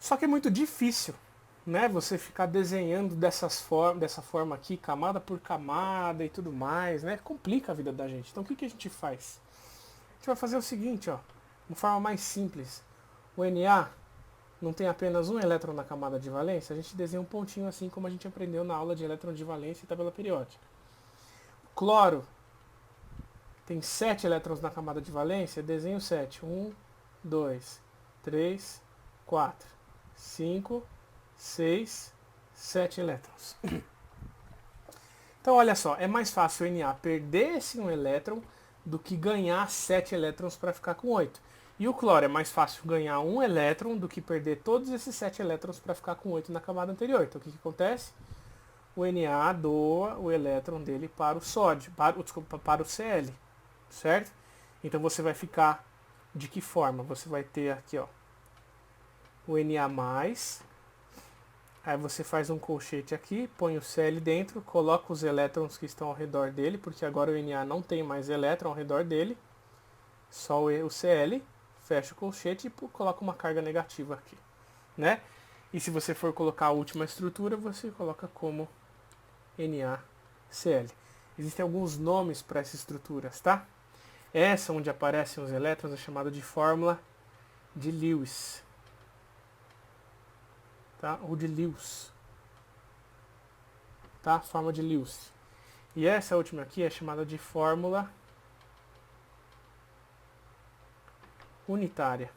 Só que é muito difícil, né? Você ficar desenhando dessa forma aqui, camada por camada e tudo mais, né? Complica a vida da gente. Então o que, que a gente faz? A gente vai fazer o seguinte, ó, uma forma mais simples. O Na não tem apenas um elétron na camada de valência, a gente desenha um pontinho assim como a gente aprendeu na aula de elétron de valência e tabela periódica. O cloro tem 7 elétrons na camada de valência, desenho 7. 1, 2, 3, 4, 5, 6, 7 elétrons. Então olha só, é mais fácil o Na perder esse um elétron do que ganhar 7 elétrons para ficar com 8. E o cloro é mais fácil ganhar um elétron do que perder todos esses 7 elétrons para ficar com 8 na camada anterior. Então o que, que acontece? O Na doa o elétron dele para o sódio, para o Cl, certo? Então você vai ficar de que forma? Você vai ter aqui, ó, o Na+, aí você faz um colchete aqui, põe o Cl dentro, coloca os elétrons que estão ao redor dele, porque agora o Na não tem mais elétron ao redor dele, só o Cl, fecha o colchete e coloca uma carga negativa aqui, né? E se você for colocar a última estrutura, você coloca como NaCl. Existem alguns nomes para essas estruturas, tá? Essa onde aparecem os elétrons é chamada de fórmula de Lewis, tá? Ou de Lewis, tá? Fórmula de Lewis. E essa última aqui é chamada de fórmula unitária.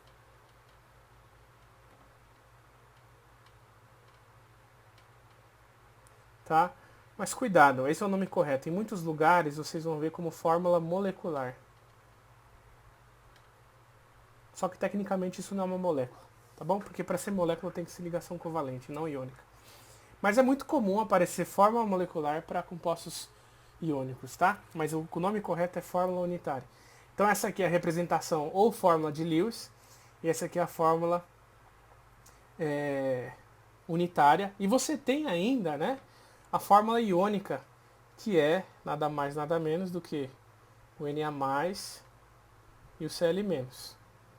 Tá? Mas cuidado, esse é o nome correto. Em muitos lugares vocês vão ver como fórmula molecular. Só que tecnicamente isso não é uma molécula, tá bom? Porque para ser molécula tem que ser ligação covalente, não iônica. Mas é muito comum aparecer fórmula molecular para compostos iônicos, tá? Mas o nome correto é fórmula unitária. Então essa aqui é a representação ou fórmula de Lewis, e essa aqui é a fórmula unitária. E você tem ainda, né, a fórmula iônica, que é nada mais nada menos do que o Na+ e o Cl-,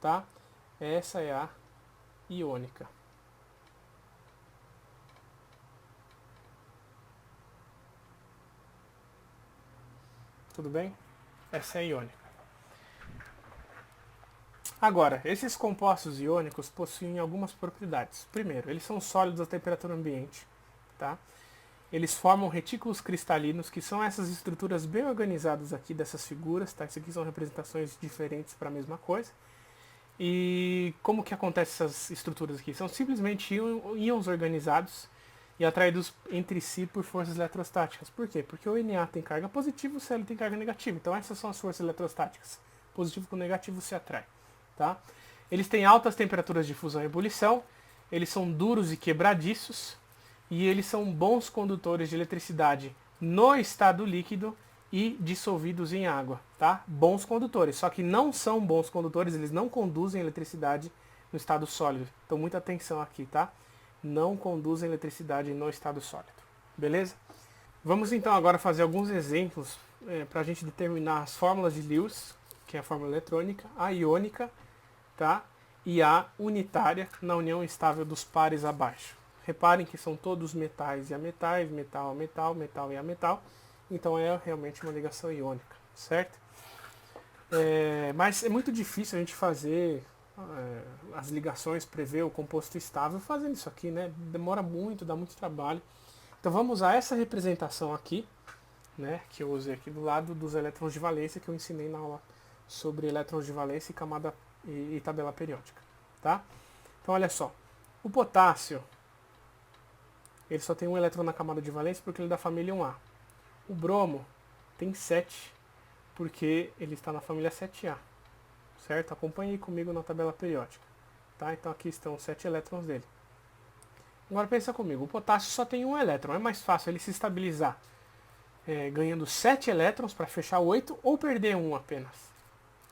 tá? Essa é a iônica. Tudo bem? Essa é a iônica. Agora, esses compostos iônicos possuem algumas propriedades. Primeiro, eles são sólidos a temperatura ambiente, tá? Eles formam retículos cristalinos, que são essas estruturas bem organizadas aqui dessas figuras, tá? Isso aqui são representações diferentes para a mesma coisa. E como que acontecem essas estruturas aqui? São simplesmente íons organizados e atraídos entre si por forças eletrostáticas. Por quê? Porque o Na tem carga positiva e o Cl tem carga negativa. Então essas são as forças eletrostáticas. Positivo com negativo se atrai. Tá? Eles têm altas temperaturas de fusão e ebulição, eles são duros e quebradiços, e eles são bons condutores de eletricidade no estado líquido e dissolvidos em água, tá? Bons condutores, só que não são bons condutores, eles não conduzem eletricidade no estado sólido. Então muita atenção aqui, tá? Não conduzem eletricidade no estado sólido, beleza? Vamos então agora fazer alguns exemplos para a gente determinar as fórmulas de Lewis, que é a fórmula eletrônica, a iônica, tá? E a unitária na união estável dos pares abaixo. Reparem que são todos metais e ametais, metal a metal, metal e a metal. Então é realmente uma ligação iônica, certo? Mas é muito difícil a gente fazer as ligações, prever o composto estável fazendo isso aqui, né? Demora muito, dá muito trabalho. Então vamos usar essa representação aqui, né? Que eu usei aqui do lado dos elétrons de valência que eu ensinei na aula sobre elétrons de valência e camada e tabela periódica, tá? Então olha só, o potássio ele só tem um elétron na camada de valência porque ele é da família 1A. O bromo tem 7 porque ele está na família 7A, certo? Acompanhe comigo na tabela periódica, tá? Então aqui estão os 7 elétrons dele. Agora pensa comigo, o potássio só tem um elétron, é mais fácil ele se estabilizar ganhando 7 elétrons para fechar 8 ou perder um apenas?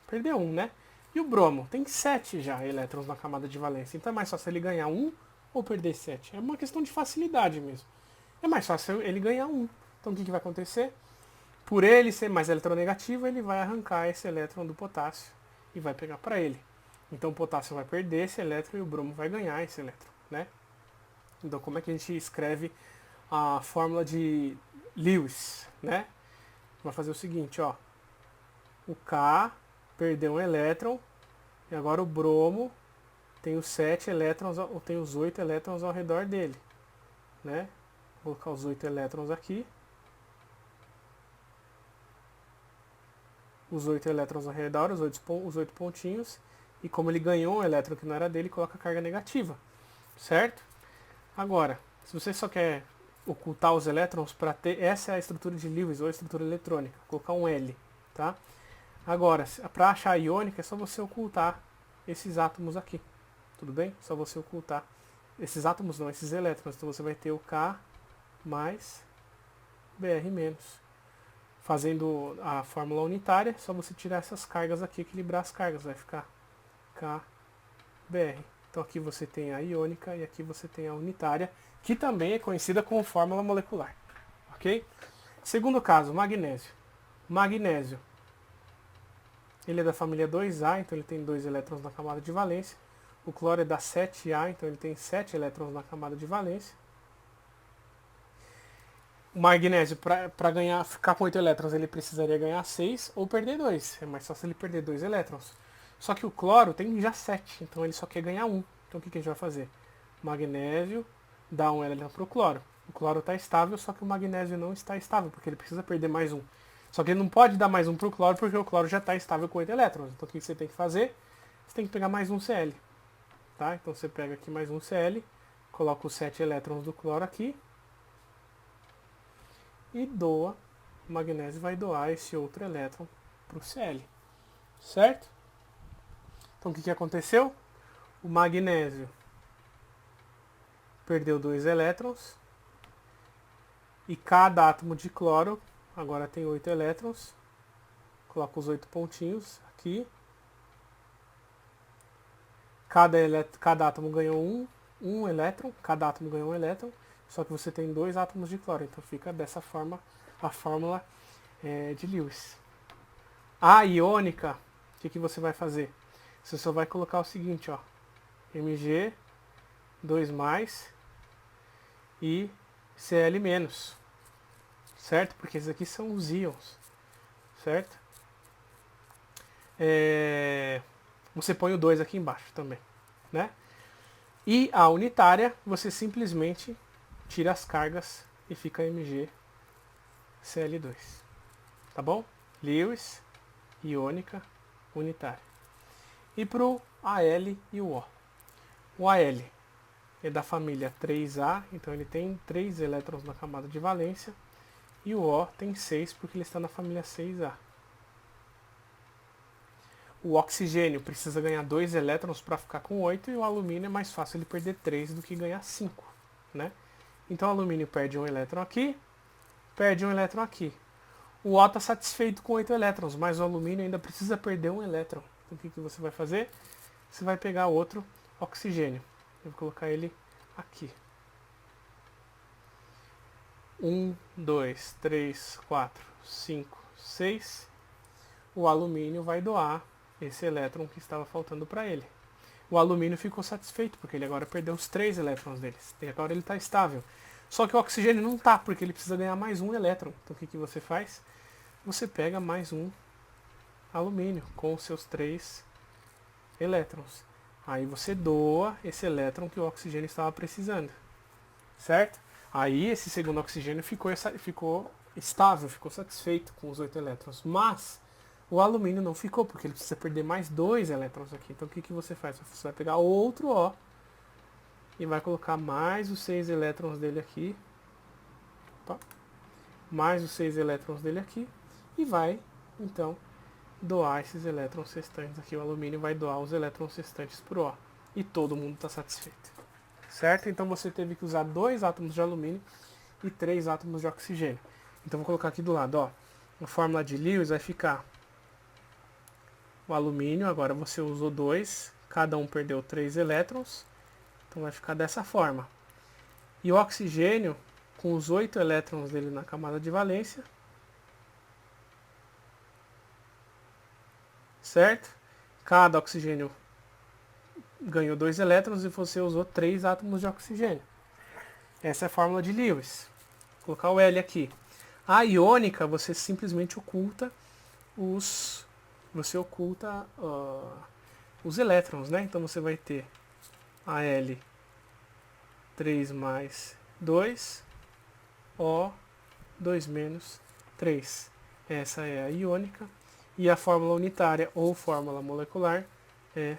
Perder um, né? E o bromo tem 7 já elétrons na camada de valência, então é mais fácil ele ganhar um ou perder 7. É uma questão de facilidade mesmo. É mais fácil ele ganhar um. Então o que vai acontecer? Por ele ser mais eletronegativo, ele vai arrancar esse elétron do potássio e vai pegar para ele. Então o potássio vai perder esse elétron e o bromo vai ganhar esse elétron. né? Então, como é que a gente escreve a fórmula de Lewis, né? Vai fazer o seguinte, ó. O K perdeu um elétron e agora o bromo tem os 7 elétrons, ou tem os 8 elétrons ao redor dele, né? Vou colocar os 8 elétrons aqui. Os 8 elétrons ao redor, os 8 pontinhos. E como ele ganhou um elétron que não era dele, coloca a carga negativa, certo? Agora, se você só quer ocultar os elétrons para ter, essa é a estrutura de Lewis ou a estrutura eletrônica, colocar um L, tá? Agora, para achar a iônica é só você ocultar esses átomos aqui, tudo bem? Só você ocultar esses átomos não, esses elétrons. Então você vai ter o K mais Br menos. Fazendo a fórmula unitária, é só você tirar essas cargas aqui, equilibrar as cargas, vai ficar KBr. Então aqui você tem a iônica e aqui você tem a unitária, que também é conhecida como fórmula molecular. Ok? Segundo caso, magnésio. Magnésio, ele é da família 2A, então ele tem 2 elétrons na camada de valência. O cloro é da 7A, então ele tem 7 elétrons na camada de valência. O magnésio, para ganhar, ficar com 8 elétrons, ele precisaria ganhar 6 ou perder 2. É mais fácil ele perder 2 elétrons. Só que o cloro tem já 7, então ele só quer ganhar 1. Então o que a gente vai fazer? O magnésio dá 1 elétron para o cloro. O cloro está estável, só que o magnésio não está estável, porque ele precisa perder mais 1. Só que ele não pode dar mais 1 para o cloro, porque o cloro já está estável com 8 elétrons. Então o que você tem que fazer? Você tem que pegar mais um Cl. Tá? Então você pega aqui mais um Cl, coloca os 7 elétrons do cloro aqui, e doa, o magnésio vai doar esse outro elétron para o Cl, certo? Então o que aconteceu? O magnésio perdeu 2 elétrons e cada átomo de cloro agora tem 8 elétrons. Coloca os 8 pontinhos aqui. Cada átomo ganhou um elétron, cada átomo ganhou um elétron. Só que você tem 2 átomos de cloro, então fica dessa forma a fórmula de Lewis. A iônica, o que você vai fazer? Você só vai colocar o seguinte, ó, Mg, 2+, e Cl-, certo? Porque esses aqui são os íons, certo? Você põe o 2 aqui embaixo também, né? E a unitária, você simplesmente tira as cargas e fica MgCl2. Tá bom? Lewis, iônica, unitária. E para o Al e o O. O Al é da família 3A, então ele tem 3 elétrons na camada de valência. E o O tem 6, porque ele está na família 6A. O oxigênio precisa ganhar 2 elétrons para ficar com 8, e o alumínio é mais fácil ele perder 3 do que ganhar 5, né? Então o alumínio perde um elétron aqui, perde um elétron aqui. O O está satisfeito com 8 elétrons, mas o alumínio ainda precisa perder um elétron. Então o que você vai fazer? Você vai pegar outro oxigênio. Eu vou colocar ele aqui. 1, 2, 3, 4, 5, 6. O alumínio vai doar esse elétron que estava faltando para ele. O alumínio ficou satisfeito, porque ele agora perdeu os 3 elétrons deles. E agora ele está estável. Só que o oxigênio não está, porque ele precisa ganhar mais um elétron. Então o que você faz? Você pega mais um alumínio com os seus 3 elétrons. Aí você doa esse elétron que o oxigênio estava precisando. Certo? Aí esse segundo oxigênio ficou estável, ficou satisfeito com os 8 elétrons. Mas o alumínio não ficou, porque ele precisa perder mais 2 elétrons aqui. Então o que você faz? Você vai pegar outro O e vai colocar mais os 6 elétrons dele aqui. Opa, mais os 6 elétrons dele aqui. E vai, então, doar esses elétrons restantes aqui. O alumínio vai doar os elétrons restantes para o O. E todo mundo está satisfeito. Certo? Então você teve que usar 2 átomos de alumínio e 3 átomos de oxigênio. Então vou colocar aqui do lado, ó. A fórmula de Lewis vai ficar o alumínio, agora você usou 2, cada um perdeu 3 elétrons, então vai ficar dessa forma. E o oxigênio, com os 8 elétrons dele na camada de valência, certo? Cada oxigênio ganhou 2 elétrons e você usou 3 átomos de oxigênio. Essa é a fórmula de Lewis. Vou colocar o L aqui. A iônica, você simplesmente oculta os elétrons, né? Então você vai ter Al 3 mais 2, O 2 menos 3. Essa é a iônica. E a fórmula unitária ou fórmula molecular é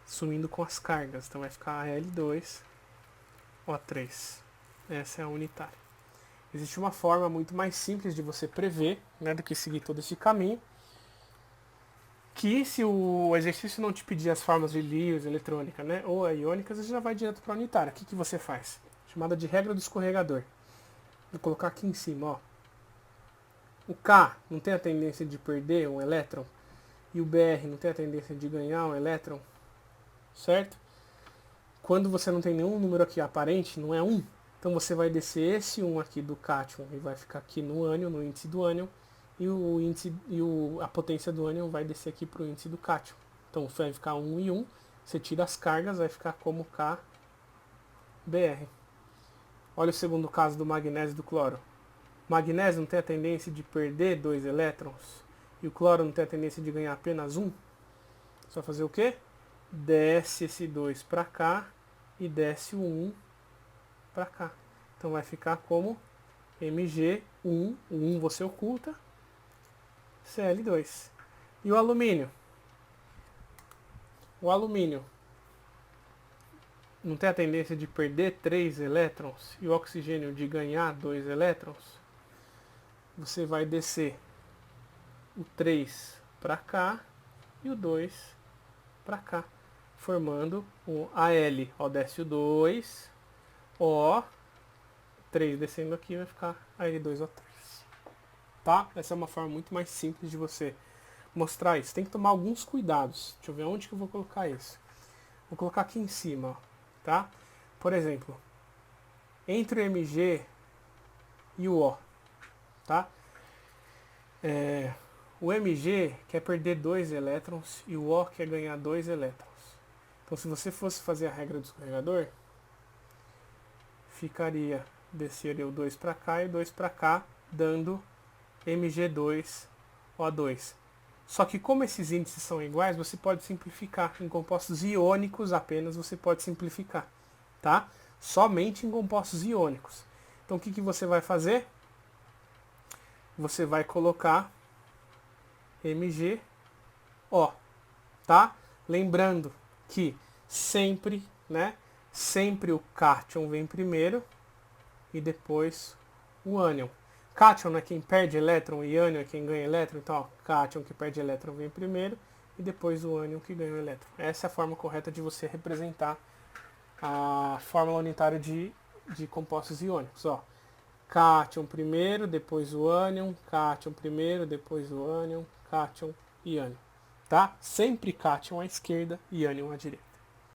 sumindo com as cargas. Então vai ficar Al2O3. Essa é a unitária. Existe uma forma muito mais simples de você prever, né, do que seguir todo esse caminho. Que se o exercício não te pedir as formas de Lewis, eletrônica, né, ou a iônica, você já vai direto para a unitária. O que você faz? Chamada de regra do escorregador. Vou colocar aqui em cima, ó. O K não tem a tendência de perder um elétron e o Br não tem a tendência de ganhar um elétron, certo? Quando você não tem nenhum número aqui aparente, não é 1, então você vai descer esse 1 aqui do cátion e vai ficar aqui no ânion, no índice do ânion, e a potência do ânion vai descer aqui para o índice do cátion. Então vai ficar 1 e 1, você tira as cargas, vai ficar como KBr. Olha o segundo caso do magnésio e do cloro. O magnésio não tem a tendência de perder 2 elétrons e o cloro não tem a tendência de ganhar apenas 1. Você vai fazer o quê? Desce esse 2 para cá e desce o 1 para cá. Então vai ficar como Mg1, o 1 você oculta, Cl2. E o alumínio? O alumínio não tem a tendência de perder 3 elétrons e o oxigênio de ganhar 2 elétrons? Você vai descer o 3 para cá e o 2 para cá, formando o Al. Ó, desce o 2, O, 3 descendo aqui, vai ficar Al2O3. Tá? Essa é uma forma muito mais simples de você mostrar isso. Tem que tomar alguns cuidados. Deixa eu ver onde que eu vou colocar isso. Vou colocar aqui em cima, ó, tá? Por exemplo, entre o Mg e o O, tá? O Mg quer perder 2 elétrons e o O quer ganhar 2 elétrons. Então, se você fosse fazer a regra do escorregador, ficaria descer o 2 para cá e o 2 para cá, dando Mg2O2. Só que como esses índices são iguais, você pode simplificar. Em compostos iônicos apenas você pode simplificar, tá? Somente em compostos iônicos. Então o que você vai fazer? Você vai colocar MgO, tá? Lembrando que sempre, né? Sempre o cátion vem primeiro e depois o ânion. Cátion é quem perde elétron e ânion é quem ganha elétron. Então, ó, cátion que perde elétron vem primeiro e depois o ânion que ganha o elétron. Essa é a forma correta de você representar a fórmula unitária de compostos iônicos. Ó, cátion primeiro, depois o ânion, cátion primeiro, depois o ânion, cátion e ânion. Tá? Sempre cátion à esquerda e ânion à direita.